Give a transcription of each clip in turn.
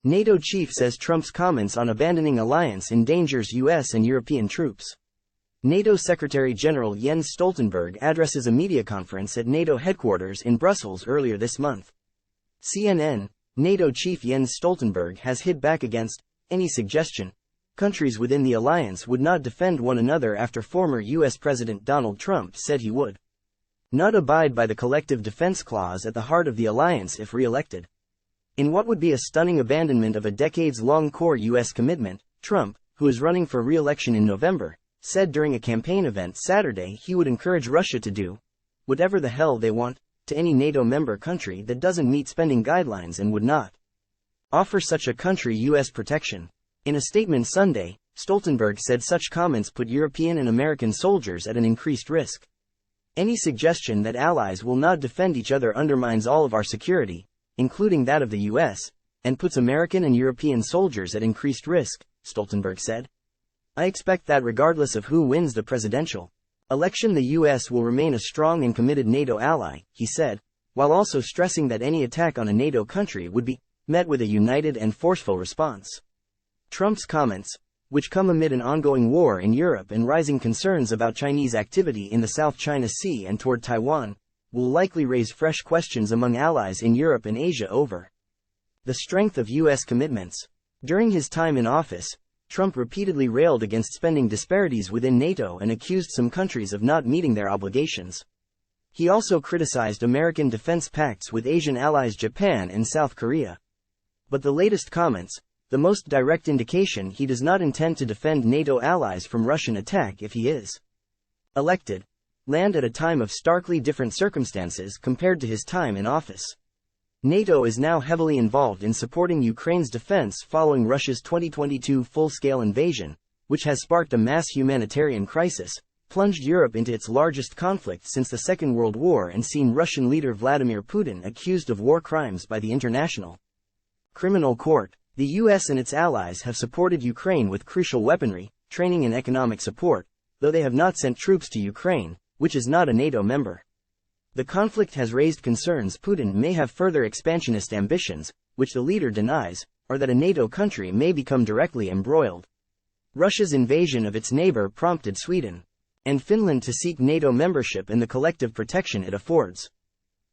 NATO chief says Trump's comments on abandoning alliance endangers U.S. and European troops. NATO Secretary-General Jens Stoltenberg addresses a media conference at NATO headquarters in Brussels earlier this month. CNN, NATO chief Jens Stoltenberg has hit back against any suggestion countries within the alliance would not defend one another after former U.S. President Donald Trump said he would not abide by the collective defense clause at the heart of the alliance if re-elected. In what would be a stunning abandonment of a decades-long core U.S. commitment, Trump, who is running for re-election in November, said during a campaign event Saturday he would encourage Russia to do whatever the hell they want to any NATO member country that doesn't meet spending guidelines and would not offer such a country U.S. protection. In a statement Sunday, Stoltenberg said such comments put European and American soldiers at an increased risk. Any suggestion that allies will not defend each other undermines all of our security, including that of the U.S., and puts American and European soldiers at increased risk, Stoltenberg said. I expect that regardless of who wins the presidential election, the U.S. will remain a strong and committed NATO ally, he said, while also stressing that any attack on a NATO country would be met with a united and forceful response. Trump's comments, which come amid an ongoing war in Europe and rising concerns about Chinese activity in the South China Sea and toward Taiwan, will likely raise fresh questions among allies in Europe and Asia over the strength of U.S. commitments. During his time in office, Trump repeatedly railed against spending disparities within NATO and accused some countries of not meeting their obligations. He also criticized American defense pacts with Asian allies Japan and South Korea. But the latest comments, the most direct indication he does not intend to defend NATO allies from Russian attack if he is elected, land at a time of starkly different circumstances compared to his time in office. NATO is now heavily involved in supporting Ukraine's defense following Russia's 2022 full-scale invasion, which has sparked a mass humanitarian crisis, plunged Europe into its largest conflict since the Second World War, and seen Russian leader Vladimir Putin accused of war crimes by the International Criminal Court. The U.S. and its allies have supported Ukraine with crucial weaponry, training and economic support, though they have not sent troops to Ukraine, which is not a NATO member. The conflict has raised concerns Putin may have further expansionist ambitions, which the leader denies, or that a NATO country may become directly embroiled. Russia's invasion of its neighbor prompted Sweden and Finland to seek NATO membership and the collective protection it affords.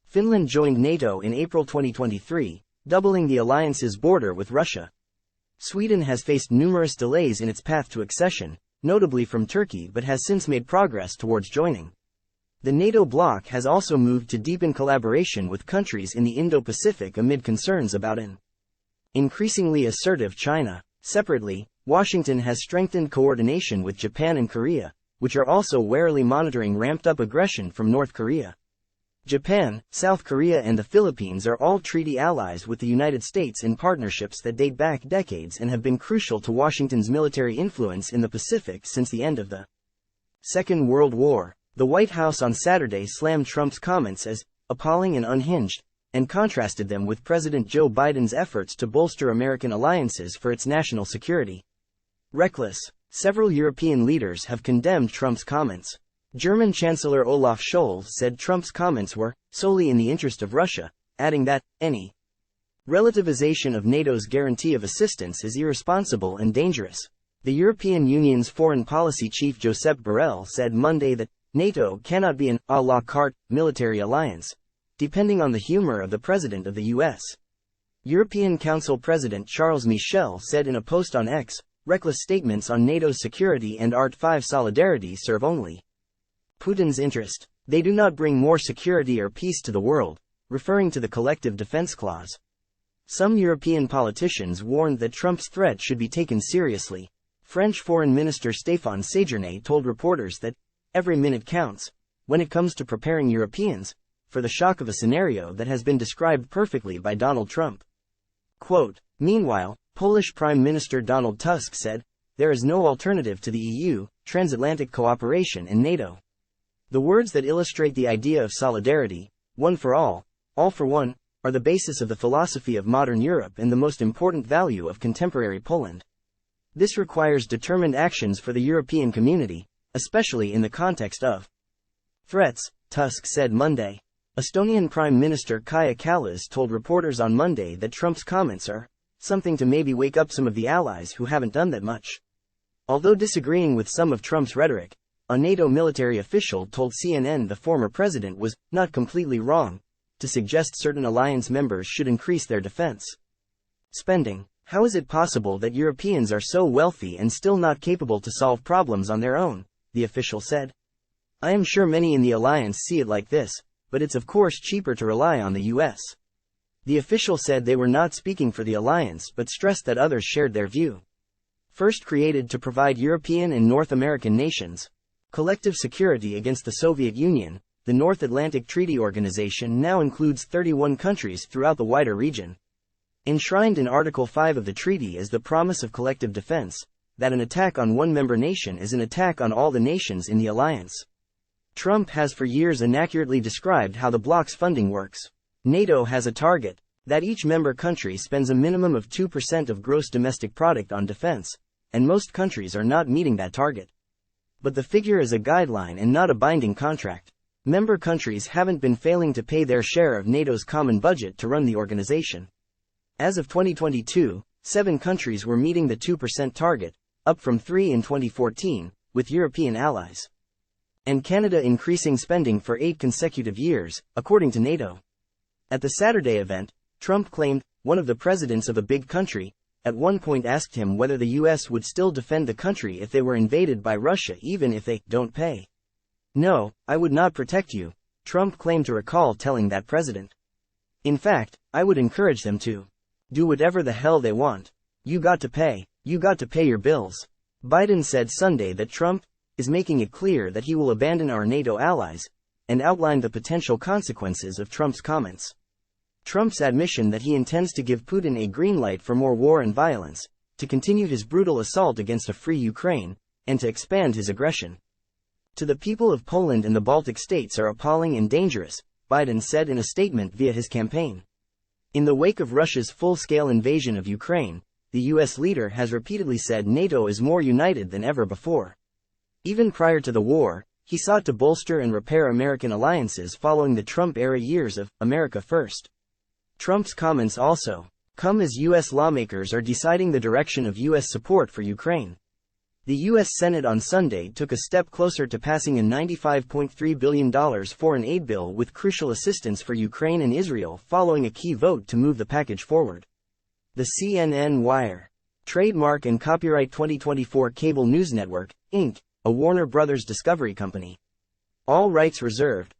Finland joined NATO in April 2023, doubling the alliance's border with Russia. Sweden has faced numerous delays in its path to accession, notably from Turkey, but has since made progress towards joining. The NATO bloc has also moved to deepen collaboration with countries in the Indo-Pacific amid concerns about an increasingly assertive China. Separately, Washington has strengthened coordination with Japan and Korea, which are also warily monitoring ramped-up aggression from North Korea. Japan, South Korea and the Philippines are all treaty allies with the United States in partnerships that date back decades and have been crucial to Washington's military influence in the Pacific since the end of the Second World War. The White House on Saturday slammed Trump's comments as appalling and unhinged, and contrasted them with President Joe Biden's efforts to bolster American alliances for its national security. Reckless. Several European leaders have condemned Trump's comments. German Chancellor Olaf Scholz said Trump's comments were solely in the interest of Russia, adding that any relativization of NATO's guarantee of assistance is irresponsible and dangerous. The European Union's foreign policy chief Josep Borrell said Monday that NATO cannot be an à la carte military alliance, depending on the humor of the President of the U.S. European Council President Charles Michel said in a post on X, reckless statements on NATO's security and Art 5 solidarity serve only Putin's interest. They do not bring more security or peace to the world, referring to the collective defense clause. Some European politicians warned that Trump's threat should be taken seriously. French Foreign Minister Stéphane Séjourné told reporters that every minute counts when it comes to preparing Europeans for the shock of a scenario that has been described perfectly by Donald Trump. Quote, meanwhile, Polish Prime Minister Donald Tusk said, there is no alternative to the EU, transatlantic cooperation and NATO. The words that illustrate the idea of solidarity, one for all for one, are the basis of the philosophy of modern Europe and the most important value of contemporary Poland. This requires determined actions for the European community, especially in the context of threats, Tusk said Monday. Estonian Prime Minister Kaja Kallas told reporters on Monday that Trump's comments are something to maybe wake up some of the allies who haven't done that much. Although disagreeing with some of Trump's rhetoric, a NATO military official told CNN the former president was not completely wrong to suggest certain alliance members should increase their defense spending. How is it possible that Europeans are so wealthy and still not capable to solve problems on their own? The official said. I am sure many in the alliance see it like this, but it's of course cheaper to rely on the US. The official said they were not speaking for the alliance but stressed that others shared their view. First created to provide European and North American nations collective security against the Soviet Union, the North Atlantic Treaty Organization now includes 31 countries throughout the wider region. Enshrined in Article 5 of the treaty is the promise of collective defense, that an attack on one member nation is an attack on all the nations in the alliance. Trump has for years inaccurately described how the bloc's funding works. NATO has a target, that each member country spends a minimum of 2% of gross domestic product on defense, and most countries are not meeting that target. But the figure is a guideline and not a binding contract. Member countries haven't been failing to pay their share of NATO's common budget to run the organization. As of 2022, 7 countries were meeting the 2% target, up from 3 in 2014, with European allies. And Canada increasing spending for 8 consecutive years, according to NATO. At the Saturday event, Trump claimed, one of the presidents of a big country, at one point asked him whether the US would still defend the country if they were invaded by Russia even if they don't pay. No, I would not protect you, Trump claimed to recall telling that president. In fact, I would encourage them to do whatever the hell they want. You got to pay your bills. Biden said Sunday that Trump is making it clear that he will abandon our NATO allies, and outlined the potential consequences of Trump's comments. Trump's admission that he intends to give Putin a green light for more war and violence, to continue his brutal assault against a free Ukraine, and to expand his aggression to the people of Poland and the Baltic states are appalling and dangerous, Biden said in a statement via his campaign. In the wake of Russia's full-scale invasion of Ukraine, the US leader has repeatedly said NATO is more united than ever before. Even prior to the war, he sought to bolster and repair American alliances following the Trump-era years of America First. Trump's comments also come as U.S. lawmakers are deciding the direction of U.S. support for Ukraine. The U.S. Senate on Sunday took a step closer to passing a $95.3 billion foreign aid bill with crucial assistance for Ukraine and Israel following a key vote to move the package forward. The CNN Wire. Trademark and Copyright 2024 Cable News Network, Inc., a Warner Brothers Discovery company. All rights reserved.